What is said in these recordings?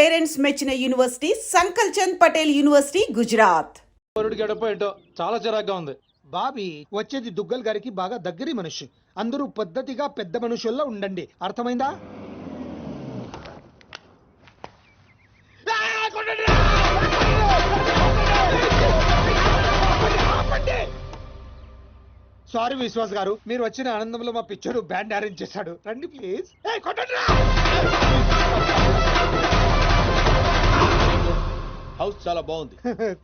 Parents మెచ్చిన university సంకల్ Chand Patel university Gujarat. గడప ఏంటో చాలా చిరాగ్గా ఉంది. బాబీ వచ్చేది దుగ్గల్ గారికి బాగా దగ్గరి మనిషి. అందరూ పద్ధతిగా పెద్ద మనుషుల్లో ఉండండి, అర్థమైందా? సారీ విశ్వాస్ గారు, మీరు వచ్చిన ఆనందంలో మా పిక్చర్ బ్యాండ్ అరేంజ్ చేశాడు. రండి ప్లీజ్. హౌస్ చాలా బాగుంది.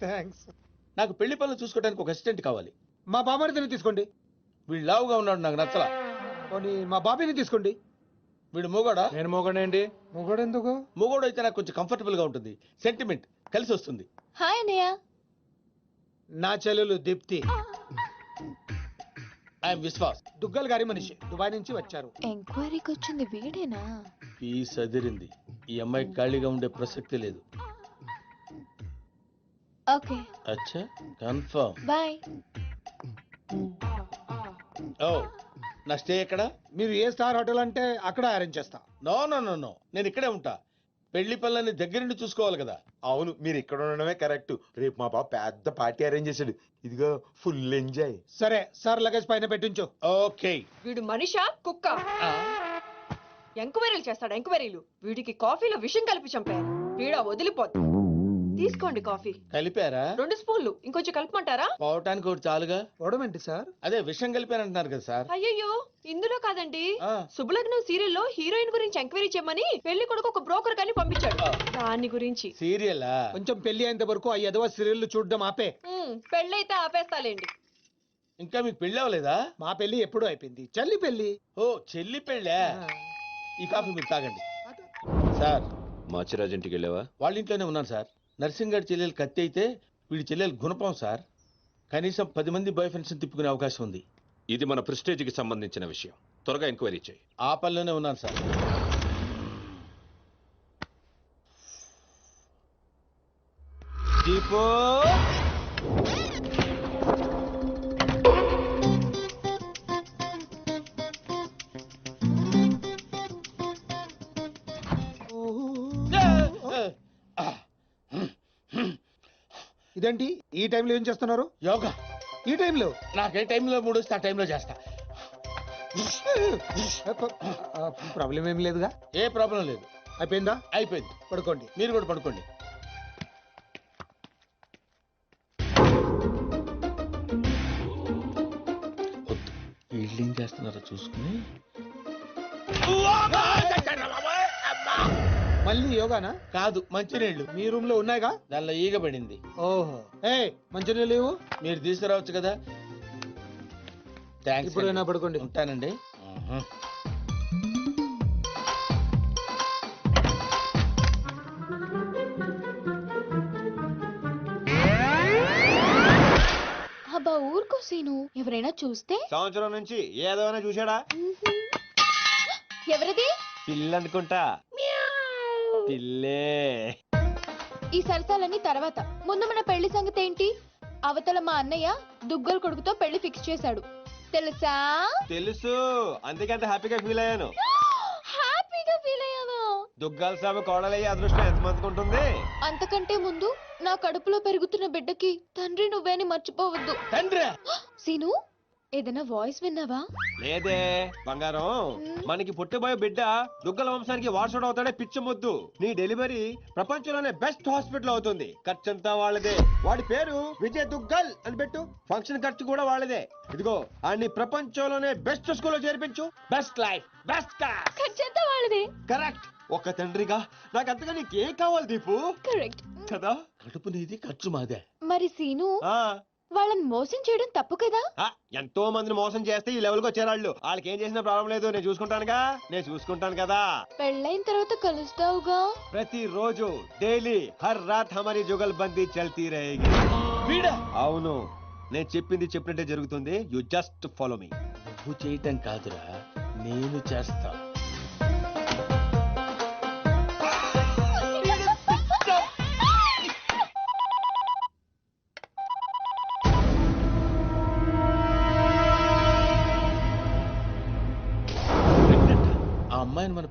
థ్యాంక్స్. నాకు పెళ్లి పనులు చూసుకోవడానికి ఒక అసిస్టెంట్ కావాలి. మా బాబారిని తీసుకోండి. వీడు లావుగా ఉన్నాడు, నాకు నచ్చలా. పోనీ మా బాబీని తీసుకోండి. వీడు మూగోడా? నేను మోగండి. మొగడెందుకు? మూగోడు అయితే నాకు కొంచెం కంఫర్టబుల్ గా ఉంటుంది, సెంటిమెంట్ కలిసి వస్తుంది. హాయ్ అన్నయ్య. నా చెల్లెలు దీప్తి. ఐఎమ్ విశ్వాస్. దుగ్గల్ గారి మనిషి, దుబాయ్ నుంచి వచ్చారు. ఎంక్వైరీకి వచ్చింది వీడేనా? పీస్ అదిరింది. ఈ అమ్మాయి ఖాళీగా ఉండే ప్రసక్తి లేదు. ఓకే అచ్చా, కన్ఫర్మ్. బాయ్. ఓ, నా స్టే ఎక్కడ? మీరు ఏ స్టార్ హోటల్ అంటే అక్కడ అరేంజ్ చేస్తా. నో నో నో నో, నేను ఇక్కడే ఉంటా. పెళ్లి పనులని దగ్గరుండి చూసుకోవాలి కదా. అవును, మీరు ఇక్కడ ఉండడమే కరెక్ట్. రేపు మా బాబు పెద్ద పార్టీ అరేంజ్ చేశాడు. ఇదిగో ఫుల్ ఎంజాయ్. సరే సార్, లగేజ్ పైన పెట్టించు. ఓకే. వీడు మనిషా కుక్క? ఎంక్వైరీలు చేస్తాడు, ఎంక్వైరీలు. వీడికి కాఫీలో విషం కలిపి చంపారు. వీడ వదిలిపోద్దు. తీసుకోండి కాఫీ. కలిపారా? 2 స్పూన్లు. ఇంకొంచెం కలపమంటారా? పోవటానికి ఒకటి చాలుగా. చూడమేంటి సార్? అదే విషయం కలిపారంటున్నారు కదా సార్. అయ్యయ్యో, ఇందులో కాదండి. ఆ. శుభలగ్నం సీరియల్లో హీరోయిన్ గురించి ఎంక్వైరీ చేయమని పెళ్లి కొడుకు ఒక బ్రోకర్ గాని పంపించాడు. దాని గురించి. సీరియలా? కొంచెం పెళ్లి అయ్యేంత వరకు ఆ ఎదవ సీరియల్ చూడడం ఆపే. పెళ్ళైతే ఆపేస్తాలేండి. ఇంకా మీకు పెళ్లి అవ్వలేదా? మా పెళ్లి ఎప్పుడూ అయిపోయింది. చెల్లి పెళ్లి. ఓ, చెల్లి పెళ్ళా? ఈ కాఫీ మీరు తాగండి. సార్, మాచిరాజ్ ఇంటికి వెళ్ళావా? వాళ్ళ ఇంట్లోనే ఉన్నాను సార్. నర్సింగ్ గారి చెల్లెలు కత్తి అయితే వీడి చెల్లెలు గుణపం సార్. కనీసం 10 మంది బాయ్ ఫ్రెండ్స్ తిప్పుకునే అవకాశం ఉంది. ఇది మన ప్రెస్టేజ్ కి సంబంధించిన విషయం. త్వరగా ఎంక్వైరీ చేయి. ఆ పనిలోనే ఉన్నాను సార్. దీపో, ఇదేంటి ఈ టైంలో ఏం చేస్తున్నారు? యోగా. ఈ టైంలో? నాకే టైంలో మూడు వస్తే ఆ టైంలో చేస్తా. ప్రాబ్లం ఏం లేదుగా? ఏ ప్రాబ్లం లేదు. అయిపోయిందా? అయిపోయింది. పడుకోండి. మీరు కూడా పడుకోండి. వద్దు, వీళ్ళు ఏం చేస్తున్నారో చూసుకుని. మళ్ళీ యోగానా? కాదు, మంచినీళ్ళు. మీ రూమ్ లో ఉన్నాయిగా? దానిలో ఈగ పడింది. ఓహో, ఏ మంచినీళ్ళు లేవు? మీరు తీసుకురావచ్చు కదా. థ్యాంక్స్. ఇప్పుడైనా పడుకోండి. ఉంటానండి. అబ్బా ఊరుకో సీను, ఎవరైనా చూస్తే? సంవత్సరం నుంచి ఏదైనా చూశాడా? ఎవరిది? పిల్లనుకుంటా. పిల్లే. ఈ సరసాలన్నీ తర్వాత. ముందు మన పెళ్లి సంగతి ఏంటి? అవతల మా అన్నయ్య దుగ్గల్ కొడుకుతో పెళ్లి ఫిక్స్ చేశాడు, తెలుసా? తెలుసు, అందుకే అంత హ్యాపీగా ఫీల్ అయ్యాను. హ్యాపీగా ఫీల్ అయ్యాను. దుగ్గాల సాబు కోడలయ్యే అదృష్టం ఎంతమందికి ఉంటుంది? అంతకంటే ముందు నా కడుపులో పెరుగుతున్న బిడ్డకి తండ్రి నువ్వేని మర్చిపోవద్దు. తండ్రి? సీను, ఏదైనా వాయిస్ విన్నావా? లేదే బంగారం, మనకి పుట్టబోయే బిడ్డ దుగ్గల వంశానికి వారసుడు అవుతాడే పిచ్చి మొద్దు. నీ డెలివరీ ప్రపంచంలోనే బెస్ట్ హాస్పిటల్ అవుతుంది. ఖర్చంతా వాళ్ళదే. వాడి పేరు విజయ్ దుగ్గల్ అని పెట్టు. ఫంక్షన్ ఖర్చు కూడా వాళ్ళదే. ఇదిగో అన్ని ప్రపంచంలోనే బెస్ట్ స్కూల్లో చేర్పించు. Best life, best class. ఖర్చంతా వాళ్ళదే. కరెక్ట్. ఒక తండ్రిగా నాకు అంతగా నీకేం కావాలి దీపు? కరెక్ట్ కదా. కడుపు నీది, ఖర్చు మాదే. మరి సీను, ఆ వాళ్ళని మోసం చేయడం తప్పు కదా? ఎంతో మందిని మోసం చేస్తే ఈ లెవెల్ కి వచ్చారాళ్ళు. వాళ్ళకి ఏం చేసిన ప్రాబ్లం లేదు, నేను చూసుకుంటానుగా. నేను చూసుకుంటాను కదా. పెళ్ళైన తర్వాత కలుస్తావుగా? ప్రతిరోజు డైలీ హర్ రాత్ హమారీ జుగల్బందీ చల్తీ రహేగి. వీడా? అవును, నేను చెప్పింది చెప్పినట్టే జరుగుతుంది. You just follow me. నువ్వు చేయటం కాదురా, నేను చేస్తా.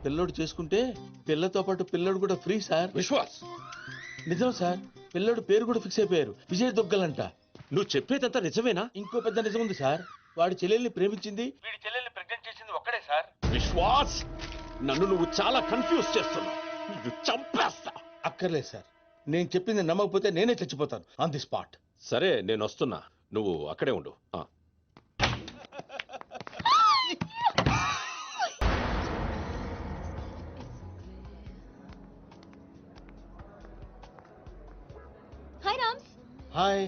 పిల్లోడు చేసుకుంటే పిల్లతో పాటు పిల్లోడు కూడా ఫ్రీ సార్. విశ్వాస్, నిజం సార్, పిల్లోడు పేరు కూడా ఫిక్స్ అయిపోయారు, విజయ్ దుగ్గలంట. నువ్వు చెప్పేదంతా నిజమేనా? ఇంకో పెద్ద నిజం ఉంది సార్, వాడి చెల్లెల్ని ప్రేమించింది, వీడి చెల్లెల్ని ప్రెగ్నెంట్ చేసింది ఒక్కడే సార్. విశ్వాస్, నన్ను నువ్వు చాలా కన్ఫ్యూజ్ చేస్తున్నావు. ఇది చంపేస్తా. అక్కర్లేదు సార్, నేను చెప్పింది నమ్మకపోతే నేనే చచ్చిపోతాను ఆన్ ది స్పాట్. సరే, నేను వస్తున్నా, నువ్వు అక్కడే ఉండు. హాయ్ రామ్స్. హాయ్.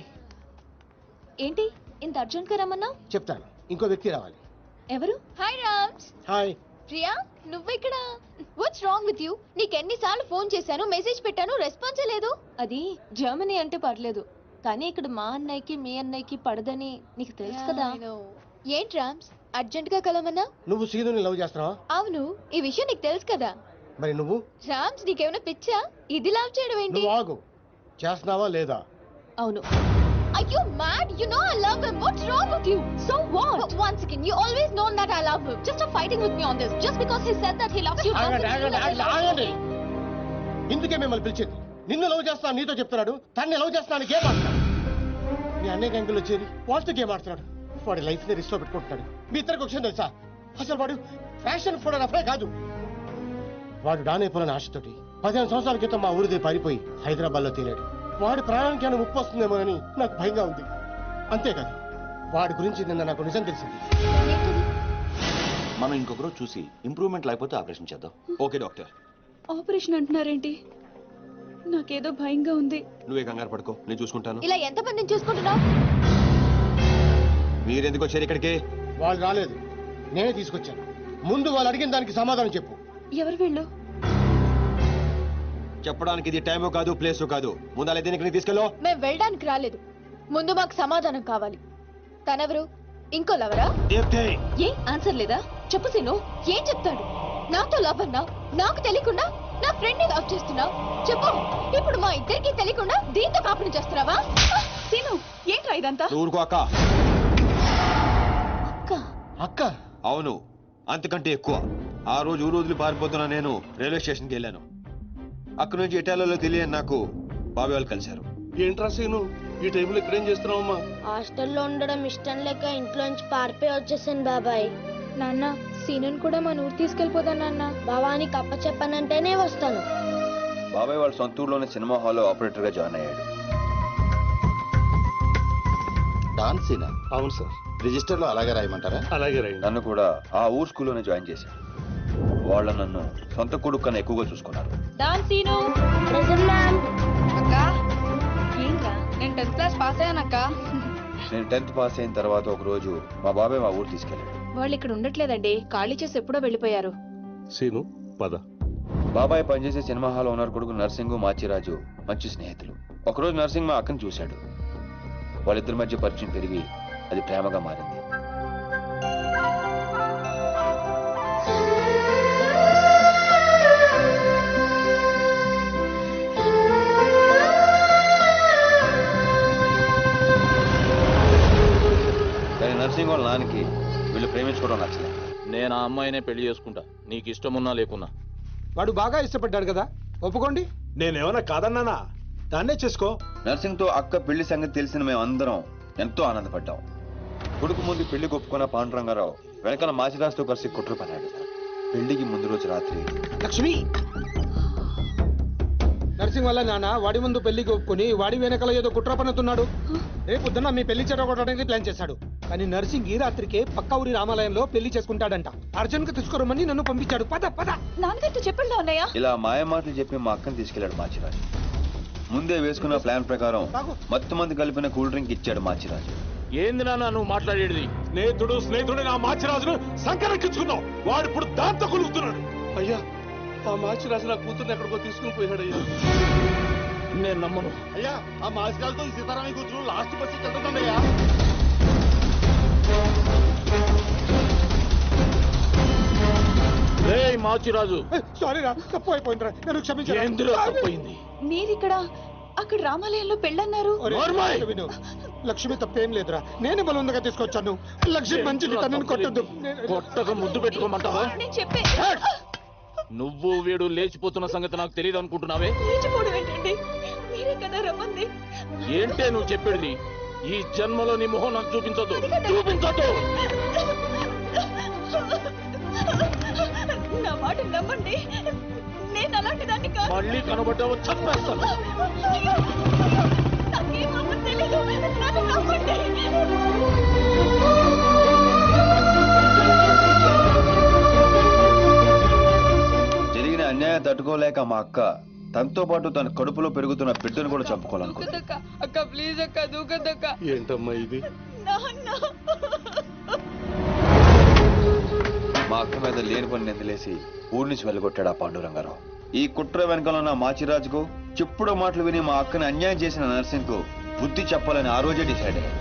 ఏంటి ఇంత అర్జెంట్ గా రమ్మన్నావు? చెప్తాను, ఇంకో వ్యక్తి రావాలి. ఎవరు? హాయ్ రామ్స్. హాయ్. ప్రియా, నువ్వు ఇక్కడ? What's wrong with you? నీకు ఎన్నిసార్లు ఫోన్ చేశాను, మెసేజ్ పెట్టాను, రెస్పాన్సే లేదు. అది జర్మనీ అంటే పర్లేదు, కానీ ఇక్కడ మా అన్నయ్యకి మీ అన్నయ్యకి పడదని నీకు తెలుసు కదా. ఏంటి రామ్స్, అర్జెంట్ గా కలవమన్నా? నువ్వు సీనుని లవ్ చేస్తున్నావా? అవును, ఈ విషయం నీకు తెలుసు కదా. మరి నువ్వు? రామ్స్, నీకేమైనా పిచ్చా? ఇది లవ్ చేయడం ఏంటి? నువ్వు ఆగు, చేస్తున్నావా లేదా? అవును. Are you mad? You know I love him. What's wrong with you? So what? But once again, you always known that I love him. Just stop fighting with me on this. Just because he said that he loves you doesn't mean that I love you. ఇందుకే మిమ్మల్ని పిలిచింది. నిన్ను love చేస్తాను నీతో చెప్తున్నాడు, తన్ని love చేస్తాను game ఆడుతున్నాడు. మీ అన్నయ్య గంగులు వచ్చేది వాళ్ళతో గేమ్ ఆడుతున్నాడు. వాడి లైఫ్ ని రిస్క్ లో పెట్టుకుంటున్నాడు. మీ ఇద్దరికి విషయం తెలుసా? అసలు వాడు ఫ్యాషన్ ఫోటోగ్రాఫరే కాదు. వాడు డానైపోయిన ఆశతోటి 15 సంవత్సరాల క్రితం మా ఊరిదే పారిపోయి హైదరాబాద్ లో తేలాడు. వాడి ప్రాణానికి ఏమైనా ముప్పు వస్తుందేమోనని నాకు భయంగా ఉంది. అంతేకాదు, వాడి గురించి నిన్న నాకు నిజం తెలిసింది. మనం ఇంకొకరు చూసి ఇంప్రూవ్మెంట్ లేకపోతే ఆపరేషన్ చేద్దాం. Okay doctor. ఆపరేషన్ అంటున్నారేంటి? నాకేదో భయంగా ఉంది. నువ్వే కంగారు పడుకో, నేను చూసుకుంటాను. ఇలా ఎంతమందిని చూసుకుంటున్నావు? మీరెందుకు వచ్చారు ఇక్కడికి? వాళ్ళు రాలేదు, నేనే తీసుకొచ్చాను. ముందు వాళ్ళు అడిగిన దానికి సమాధానం చెప్పు. ఎవరు వీళ్ళు? చెప్పడానికి ఇది టైము కాదు, ప్లేసు కాదు. ముందు అలా దీనికి తీసుకెళ్ళో. మేము వెళ్ళడానికి రాలేదు, ముందు మాకు సమాధానం కావాలి. తనెవరు? ఇంకో లవరా? ఏ ఆన్సర్ లేదా? చెప్పు సీను, ఏం చెప్తాడు? నాతో లవ్ అన్నావు, నాకు తెలియకుండా నా ఫ్రెండ్ ని లవ్ చేస్తున్నావు. చెప్పు, ఇప్పుడు మా ఇద్దరికి తెలియకుండా దీంతో కాపురం చేస్తున్నావా? సీను, ఏంట్రా ఇదంతా? ఊరుకో అక్క. అక్క? అక్క? అవును, అంతకంటే ఎక్కువ. ఆ రోజు ఊరు వదిలి పారిపోతున్నా నేను రైల్వే స్టేషన్కి వెళ్ళాను. అక్కడి నుంచి ఇటాలియాలో తెలియని నాకు బాబాయ్ వాళ్ళు కలిశారు. ఏంట్రా సీను, ఈ టైంలో ఇక్కడేం చేస్తున్నావమ్మా? హాస్టల్లో ఉండడం ఇష్టం లేక ఇంట్లోంచి పారిపోయి వచ్చేసాను బాబాయ్. నాన్న, సీనుని కూడా మన ఊరు తీసుకెళ్ళిపోదా నాన్న? బాబాని కప్ప చెప్పనంటేనే వస్తాను. బాబాయ్ వాళ్ళ సొంత ఊర్లోనే సినిమా హాల్లో ఆపరేటర్ గా జాయిన్ అయ్యాడు. డాన్సీనా? అవును సార్. రిజిస్టర్ లో అలాగే రాయమంటారా? అలాగే రైట్. నన్ను కూడా ఆ ఊరు స్కూల్లోనే జాయిన్ చేశారు. వాళ్ళు నన్ను సొంత కొడుకు కన్నా ఎక్కువగా చూసుకున్నారు. Dance scene. Present ma'am. అక్క, ఏంట్రా? నేను 10th క్లాస్ పాస్ అయ్యానక్క. నేను 10th పాస్ అయిన తర్వాత ఒక రోజు మా బాబాయ్ మా ఊరు తీసుకెళ్ళాడు. వాళ్ళు ఇక్కడ ఉండట్లేదండి, ఖాళీ చేసి ఎప్పుడో వెళ్ళిపోయారు. సీను, పద. బాబాయ్ పనిచేసే సినిమా హాల్ ఓనర్ కొడుకు నర్సింగ్, మాచిరాజు మంచి స్నేహితులు. ఒకరోజు నర్సింగ్ మా అక్కను చూశాడు. వాళ్ళిద్దరి మధ్య పరిచయం పెరిగి అది ప్రేమగా మారింది. కానీ నర్సింగ్ వాళ్ళ నాన్నకి వీళ్ళు ప్రేమించుకోవడం నచ్చలేదు. నేను ఆ అమ్మాయినే పెళ్లి చేసుకుంటా, నీకు ఇష్టమున్నా లేకున్నా. వాడు బాగా ఇష్టపడ్డాడు కదా, ఒప్పుకోండి. నేనేమన్నా కాదన్నానా? దాన్నే చేసుకో. నర్సింగ్ తో అక్క పెళ్లి సంగతి తెలిసిన మేమందరం ఎంతో ఆనందపడ్డాం. కొడుకు ముందు పెళ్లి ఒప్పుకున్న పాండురంగారావు వెనకాల మాచిరాజుతో కలిసి కుట్ర పన్నాడు. పెళ్లికి ముందు రోజు రాత్రి లక్ష్మి, నర్సింగ్ వల్ల నాన్న వాడి ముందు పెళ్లికి ఒప్పుకొని వాడి వెనకాల ఏదో కుట్ర పన్నుతున్నాడు. రేపొద్దున మీ పెళ్లి చెడగొట్టడానికి ప్లాన్ చేశాడు. కానీ నర్సింగ్ ఈ రాత్రికే పక్క ఊరి రామాలయంలో పెళ్లి చేసుకుంటాడంట. అర్జున్ కు తీసుకురమ్మని నన్ను పంపించాడు. పద పద. నాన్నగారితో చెప్పండి అన్నయ్య. ఇలా మాయ మాటలు చెప్పి మా అక్కని తీసుకెళ్లాడు మాచిరాజు. ముందే వేసుకున్న ప్లాన్ ప్రకారం మొత్తం మంది కలిపిన కూల్ డ్రింక్ ఇచ్చాడు మాచిరాజు. ఏంది నాన్న నువ్వు మాట్లాడేది? స్నేహితుడు నా మాచిరాజును సంకరెక్కించుకున్నావు. వాడు ఇప్పుడు దాంతో కొలుగుతున్నాడు. అయ్యా, ఆ మాచిరాజు నా కూతుర్ని ఎక్కడికో తీసుకుని పోయాడు. అయ్యా, నేను నమ్మను. అయ్యా, ఆ మాచిరాజుతో ఈ సీతారామయ్య కూతురు లాస్ట్ బస్సు వెళ్తుందయ్యా. మాచిరాజు, సారీ రా, తప్పు అయిపోయిందిరా, నన్ను క్షమించరా. ఎందులో తప్పయింది? మీరిక్కడ, అక్కడ రామాలయంలో పెళ్ళన్నారు. విను, లక్ష్మి తప్పేం లేదురా, నేనే బలవంతంగా తీసుకొచ్చాను. లక్ష్మి మంచిది, తనని కొట్టద్దు. కొట్టక ముద్దు పెట్టుకోమంటావా? నేను చెప్పే నువ్వు వీడు లేచిపోతున్న సంగతి నాకు తెలియదు అనుకుంటున్నావే? లేచిపోవడం ఏంటండి? మీరే కదా రమ్మంది. ఏంటే నువ్వు చెప్పేది? ఈ జన్మలో నీ మొహం నాకు చూపించొద్దు. చూపించొద్దు. నా మాట నమ్మండి, నేను అలాంటి దాన్ని కాదు. మళ్ళీ కనబడ్డావు చంపేస్తాను. నాకేం అవ్వదు తెలీదు. నన్ను నమ్మండి. జరిగిన అన్యాయం తట్టుకోలేక మా అక్క తనతో పాటు తన కడుపులో పెరుగుతున్న బిడ్డను కూడా చంపుకోవాలనుకుంది. అక్క ప్లీజ్ అక్క దూకదక్క. ఏంటమ్మా ఇది? నాన్న మా అక్క మీద లేని పని నిందలేసి ఊరి నుంచి వెళ్ళగొట్టాడు ఆ పాండురంగారావు. ఈ కుట్ర వెనకాల ఉన్న మాచిరాజుకు చెప్పుడు మాటలు విని మా అక్కని అన్యాయం చేసిన నర్సింగ్ కు బుద్ధి చెప్పాలని ఆ రోజే డిసైడ్ అయ్యాడు.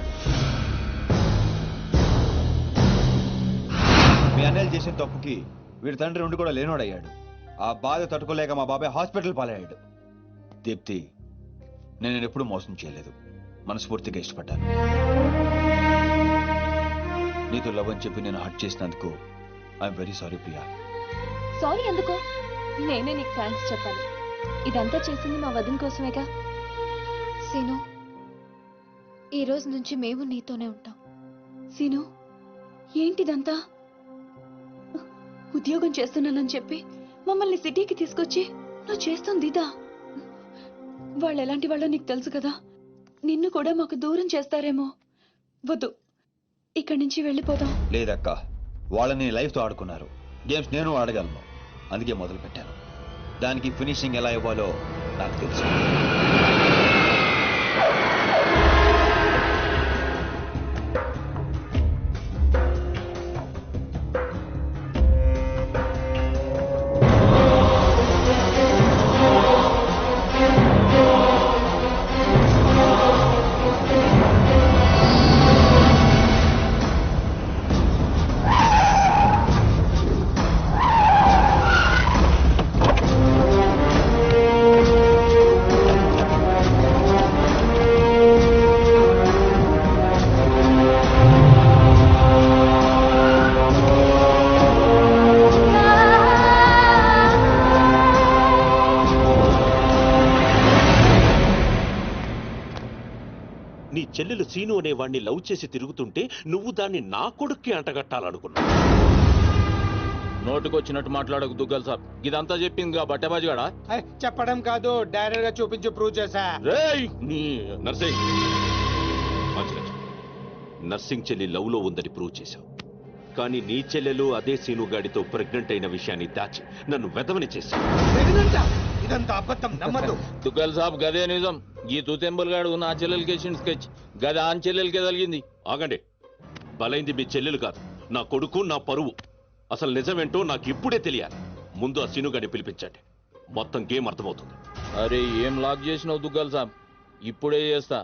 మీ అన్నయ్యలు చేసిన తప్పుకి వీడి తండ్రి నుండి కూడా లేనోడయ్యాడు. ఆ బాధ తట్టుకోలేక మా బాబాయ్ హాస్పిటల్ పాలయ్యాడు. దీప్తి, నేను ఎప్పుడూ మోసం చేయలేదు, మనస్ఫూర్తిగా ఇష్టపడ్డాను. నీతో లవ్ అని చెప్పి నేను హర్ట్ చేసినందుకు I'm very sorry Priya. Sorry ఎందుకో, నేనే నీకు థ్యాంక్స్ చెప్పాలి. ఇదంతా చేసింది మా వదిన కోసమేగా. సీను, ఈ రోజు నుంచి మేము నీతోనే ఉంటాం. సీను, ఏంటిదంతా? ఉద్యోగం చేస్తున్నానని చెప్పి మమ్మల్ని సిటీకి తీసుకొచ్చి నువ్వు చేస్తుంది ఇదా? వాళ్ళు ఎలాంటి వాళ్ళో నీకు తెలుసు కదా. నిన్ను కూడా మాకు దూరం చేస్తారేమో. వద్దు, ఇక్కడి నుంచి వెళ్ళిపోదాం. లేదక్క, వాళ్ళని లైఫ్తో ఆడుకున్నారు. గేమ్స్ నేను ఆడగలను, అందుకే మొదలు పెట్టాను. దానికి ఫినిషింగ్ ఎలా ఇవ్వాలో నాకు తెలుసు. నీ చెల్లెలు సీను అనే వాణ్ణి లవ్ చేసి తిరుగుతుంటే నువ్వు దాన్ని నా కొడుక్కి అంటగట్టాలనుకున్నా. నోటుకొచ్చినట్టు మాట్లాడకు దుగ్గల్ సాబ్. ఇదంతా చెప్పింది బట్టబాజిగాడా? చెప్పడం కాదు, డైరెక్ట్ గా చూపించి ప్రూవ్ చేశా. రేయ్ నీ నర్సింగ్, మంచిగా నర్సింగ్ చెల్లి లవ్ లో ఉందని ప్రూవ్ చేశావు. కానీ నీ చెల్లెలు అదే సీను గాడితో ప్రెగ్నెంట్ అయిన విషయాన్ని దాచి నన్ను వెదవని చేశావు. ఇదంతా అబద్ధం, నమ్మదు. దుగ్గల్ సాబ్ గదే నిజం. ఈ తూతెంబుల్ గాడు నా చెల్లెలకి వేసిన స్కెచ్ గది ఆన్ చెల్లెలకే తగిలింది. ఆగండి, బలైంది మీ చెల్లెలు కాదు, నా కొడుకు, నా పరువు. అసలు నిజమేంటో నాకు ఇప్పుడే తెలియాలి. ముందు ఆ సీను గారిని పిలిపించండి, మొత్తం గేమ్ అర్థమవుతుంది. అరే ఏం లాక్ చేసినావు దుగ్గల్ సాబ్? ఇప్పుడే చేస్తా,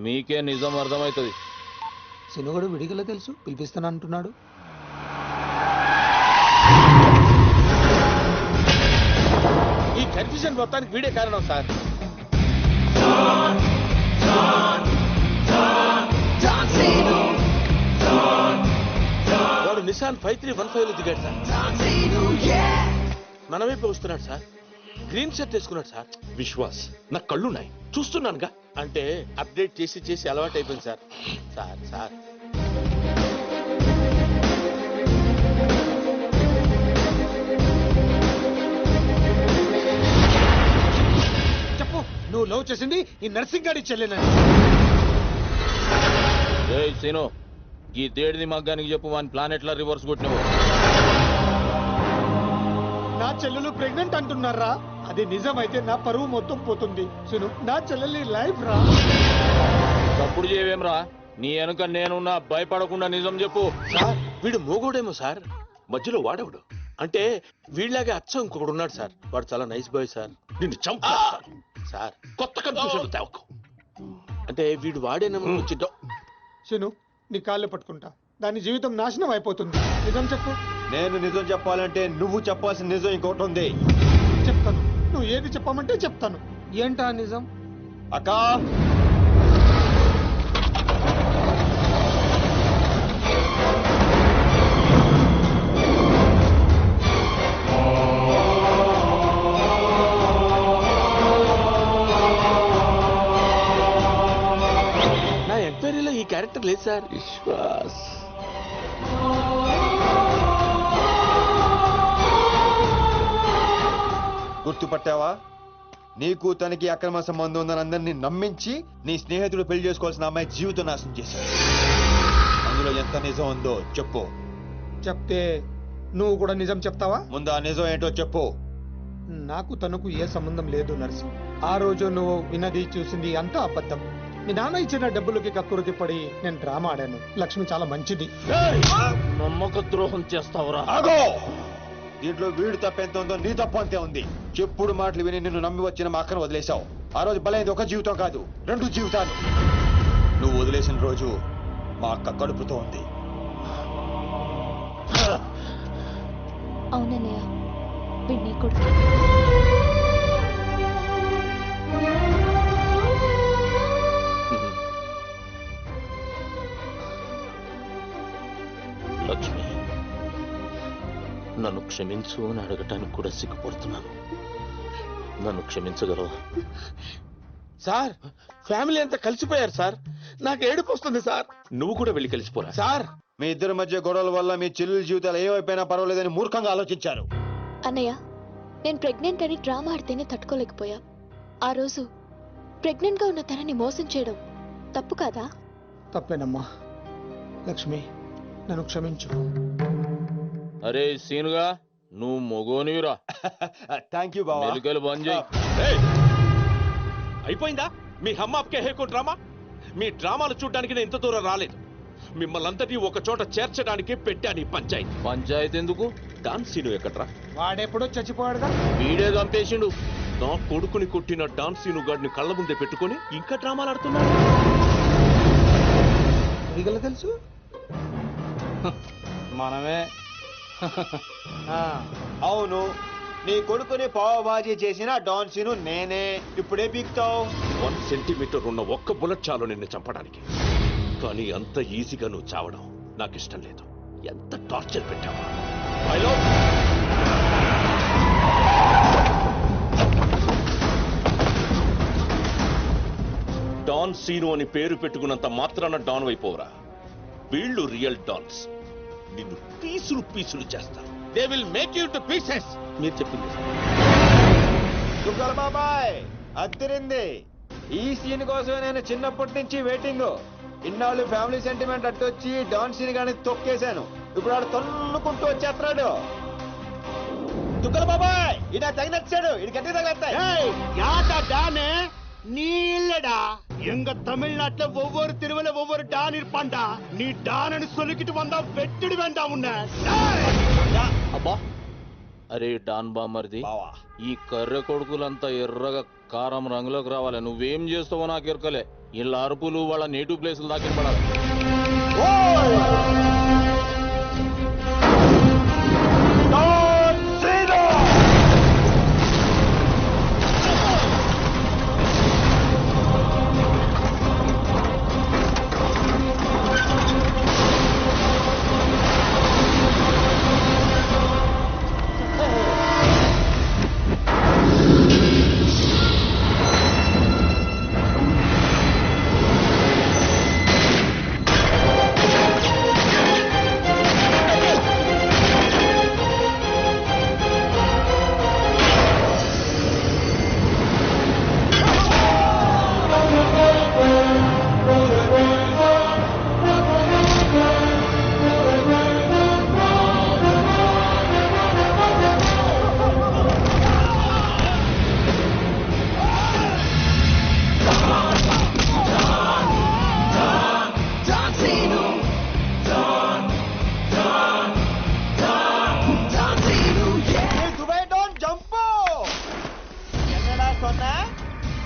మీకే నిజం అర్థమవుతుంది. సినుగడు విడిగల తెలుసు, పిలిపిస్తాను అంటున్నాడు. ఈ కన్ఫ్యూజన్ మొత్తానికి వీడే కారణం సార్. వాడు నిసాన్ 5315 లో దిగాడు సార్. మన వైపు వస్తున్నాడు సార్. గ్రీన్ షర్ట్ వేసుకున్నాడు సార్. విశ్వాస్, నా కళ్ళున్నాయి, చూస్తున్నానుగా. అంటే అప్డేట్ చేసి చేసి అలవాటు అయిపోయింది సార్. సార్ సార్ చెప్పు, నువ్వు లవ్ చేసింది ఈ నర్సింగ్ గాడి చెల్లెనని. ఏయ్ సీను, ఈ దేడిది మగ్గానికి చెప్పు వాని ప్లాన్ ఎట్లా రివర్స్ కొట్టినావు? నా చెల్లెలు ప్రెగ్నెంట్ అంటున్నారా? అది నిజమైతే నా పరువు మొత్తం పోతుంది. సును, నా చెల్లెలి లైఫ్ రా. తప్పుడు చేయవేం రా? నీ వెనుక నేనున్నా, భయపడకుండా నిజం చెప్పు. సార్ వీడు మోగోడేమో సార్. మధ్యలో వాడేవాడు. అంటే వీళ్ళలాగే అచ్చం ఇంకొకడు ఉన్నాడు సార్. వాడు చాలా నైస్ బాయ్ సార్. నిన్ను చంపేస్తాను. సార్ కొత్త కన్ఫ్యూజన్ తేవకు. అంటే వీడు వాడేనేమో వచ్చి శను, నీ కాళ్ళు పట్టుకుంటా. దాని జీవితం నాశనం అయిపోతుంది. నిజం చెప్పు. నేను నిజం చెప్పాలంటే నువ్వు చెప్పాల్సిన నిజం ఇంకోటి ఉంది. చెప్తాను, నువ్వు ఏది చెప్పమంటే చెప్తాను. ఏంటా నిజం? అక్కా, క్యారెక్టర్ లేదు సార్. విశ్వాస్ గుర్తుపట్టావా? నీకు తనకి అక్రమ సంబంధం ఉందని అందరినీ నమ్మించి నీ స్నేహితుడు పెళ్లి చేసుకోవాల్సిన అమ్మాయి జీవితం నాశనం చేశాడు. అందులో ఎంత నిజం ఉందో చెప్పు. చెప్తే నువ్వు కూడా నిజం చెప్తావా? ముందు ఆ నిజం ఏంటో చెప్పు. నాకు తనకు ఏ సంబంధం లేదు నర్సి. ఆ రోజు నువ్వు విన్నది చూసింది అంతా అబద్ధం. మీ నాన్న ఇచ్చిన డబ్బులకి కక్కురికి పడి నేను డ్రామా ఆడాను. లక్ష్మి చాలా మంచిది. నమ్మక ద్రోహం చేస్తావురా? ఆగో! దీంట్లో వీడు తప్పెంత ఉందో నీ తప్పు అంతే ఉంది. చెప్పుడు మాటలు విని నిన్ను నమ్మి వచ్చిన మా అక్కను వదిలేశావు. ఆ రోజు బలైంది ఒక జీవితం కాదు, 2 జీవితాలు. నువ్వు వదిలేసిన రోజు మా అక్క కడుపుతో ఉంది. అవునన్నయ్య, వీడిని కొడుకు. లక్ష్మి, నన్ను క్షమించు అని అడగటానికి కూడా సిగ్గుపడుతున్నాను. నన్ను క్షమించగలవా? సార్ ఫ్యామిలీ అంతా కలిసిపోయారు సార్. నాకు ఏడుపు వస్తుంది సార్. నువ్వు కూడా వెళ్ళి కలిసిపోరా. సార్ మీ ఇద్దరి మధ్య గొడవల వల్ల మీ చెల్లెల జీవితాలు ఏమైపోయినా పర్వాలేదని మూర్ఖంగా ఆలోచించారు. అన్నయ్య, నేను ప్రెగ్నెంట్ అని డ్రామా ఆడితేనే తట్టుకోలేకపోయా. ఆ రోజు ప్రెగ్నెంట్ గా ఉన్న తనని మోసం చేయడం తప్పు కాదా? తప్పేనమ్మా. లక్ష్మి, నన్ను క్షమించు. అరే సీనుగా, నువ్వు మొగోనివిరా. థ్యాంక్ యూ బావా. మెలికలు బంద్ చేయి. ఏయ్! అయిపోయిందా మీ హమ్మాప్కే హేకో డ్రామా? మీ డ్రామాలు చూడడానికి నేను ఇంత దూరం రాలేదు. మిమ్మల్ని అంతటి ఒక చోట చేర్చడానికి పెట్టాను ఈ పంచాయతీ. పంచాయతీ ఎందుకు? డాన్ సీను ఎక్కడ్రా? వాడెప్పుడో చచ్చిపోయాడుగా. వీడే చంపేసిండు. నా కొడుకుని కొట్టిన డాన్ సీను గాడిని కళ్ళ ముందే పెట్టుకొని ఇంకా డ్రామాలు ఆడుతున్నాడు. నీకెలా తెలుసు? మనమే. అవును, నీ కొడుకుని పావబాజీ చేసిన డాన్సీను నేనే. ఇప్పుడే పీక్తావు. 1 సెంటీమీటర్ ఉన్న ఒక్క బుల్లెట్ చాలు నిన్ను చంపడానికి. కానీ అంత ఈజీగా నువ్వు చావడం నాకు ఇష్టం లేదు. ఎంత టార్చర్ పెట్టావా? డాన్ సీను అని పేరు పెట్టుకున్నంత మాత్రాన డాన్ అయిపోవరా? వీళ్ళు రియల్ డాన్స్. నిన్ను పీసులు పీసులు చేస్తారు. They will make you to pieces. మీరు చెప్పింది. దుగ్గల బాబాయ్ అద్దరింది. ఈ సీన్ కోసమే నేను చిన్నప్పటి నుంచి వెయిటింగ్. ఇన్నాళ్ళు ఫ్యామిలీ సెంటిమెంట్ అట్టొచ్చి డాన్ సీన్ గాని తొక్కేశాను. ఇప్పుడు ఆడు తన్నుకుంటూ వచ్చేస్తున్నాడు. దుగ్గల బాబాయ్ ఇడా తగినచ్చాడు. ఇది గట్టి తగిలేస్తాయి. நீ இல்லடா, எங்க தமிழ்நாட்டுல ஒவ்வொரு தெருவுல ஒவ்வொரு டான் இருப்பான்டா. நீ டான்னு சொல்லிக்கிட்டு வந்தா வெட்டிடு வேண்டாம் உன்னை. అబ్బా, అరే డాన్ బామర్ది, బావా ఈ కర్రె కొడుకులంతా ఎర్రగా కారం రంగులోకి రావాలి. నువ్వేం చేస్తావో నాకు ఎరకలే. ఇలా అరుపులు వాళ్ళ నేటివ్ ప్లేసులు దాకా పడాలి.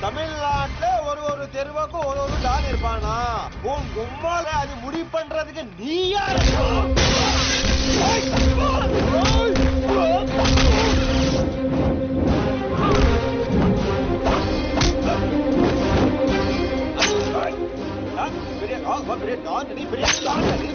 தமிழ்நாட்டுல ஒரு தெருவுக்கு ஒரு டான் இருப்பானா? உன் கும்மால அது முடி பண்றதுக்கு நீ யாரு? பெரிய டான் நீ, பெரிய டான் நீ.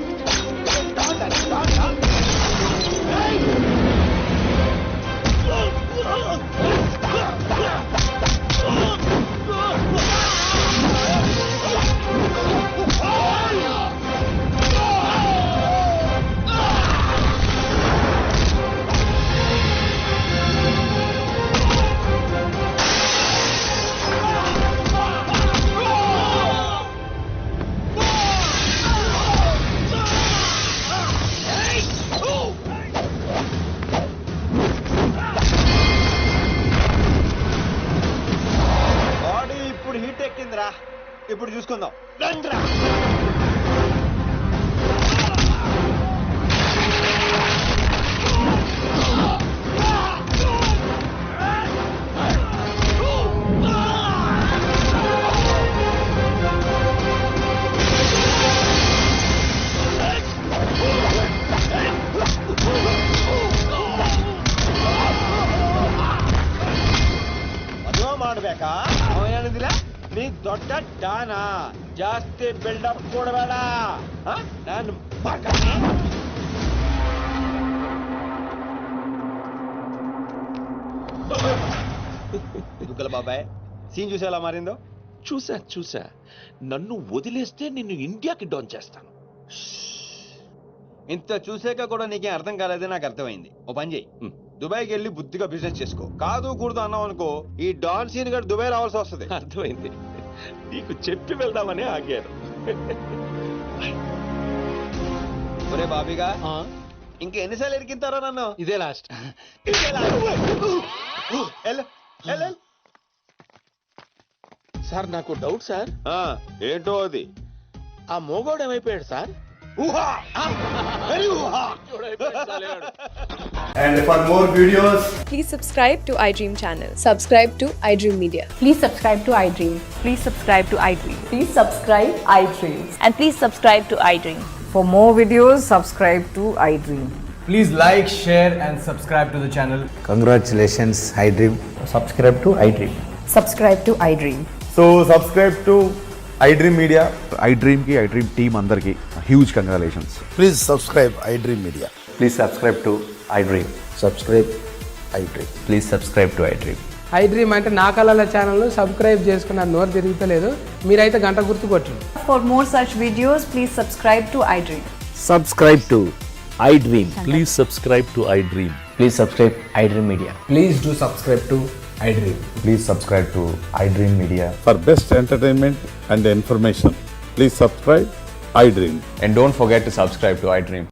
రా ఇప్పుడు చూసుకుందాం రండ్రా. ಮದುವೆ ಮಾಡ್ಬೇಕಾ ಅವ ಏನಿದಿಲ್ಲ ನೀ ದೊಡ್ಡ ಡಾನ ಜಾಸ್ತಿ ಬಿಲ್ಡಪ್ ಕೊಡಬೇಡ ನಾನು ಮಗನೇ. దుగ్గల బాబాయ్ సీన్ చూసి ఎలా మారిందో. చూసా నన్ను వదిలేస్తే నిన్ను ఇండియాకి డౌన్ చేస్తాను. ఇంత చూసాక కూడా నీకేం అర్థం కాలేదే నాకు అర్థమైంది. ఓ పని చేయి, దుబాయ్కి వెళ్ళి బుద్ధిగా బిజినెస్ చేసుకో. కాదు కూడదు అన్నావు అనుకో ఈ డాన్ సీన్ గడు దుబాయ్ రావాల్సి వస్తుంది. అర్థమైంది. నీకు చెప్పి వెళ్దామని ఆగాను. ఒరే బాబీగా ఇంకా ఎన్నిసార్లు ఎరికింతారో నన్ను. ఇదే లాస్ట్. సార్ నాకు డౌట్ సార్. ఏంటో అది. ఆ మోగోడు ఏమైపోయాడు sir? And for more videos, Please subscribe to iDream channel. Subscribe to iDream Media. Please subscribe to iDream. Please subscribe to iDream. Please subscribe iDream. And please subscribe to iDream. For more videos, subscribe to iDream. please like, share, and subscribe to the channel. Congratulations, iDream. Subscribe to iDream. Subscribe to iDream. So subscribe to iDream Media. iDream ki iDream team andarki huge congratulations. Please subscribe I dream media. Please subscribe to iDream. Subscribe I dream. Please subscribe to iDream. iDream అంటే నా కళల channel subscribe చేసుకున్న నోరు తిరుగుతలేదు. మీరైతే గంట గుర్తు కొట్టండి. For more such videos, please subscribe to iDream. Subscribe to iDream. Please subscribe to iDream. Please subscribe iDream Media. Please do subscribe to iDream. Please subscribe to iDream Media. For best entertainment and information please subscribe I dream. And don't forget to subscribe to iDream.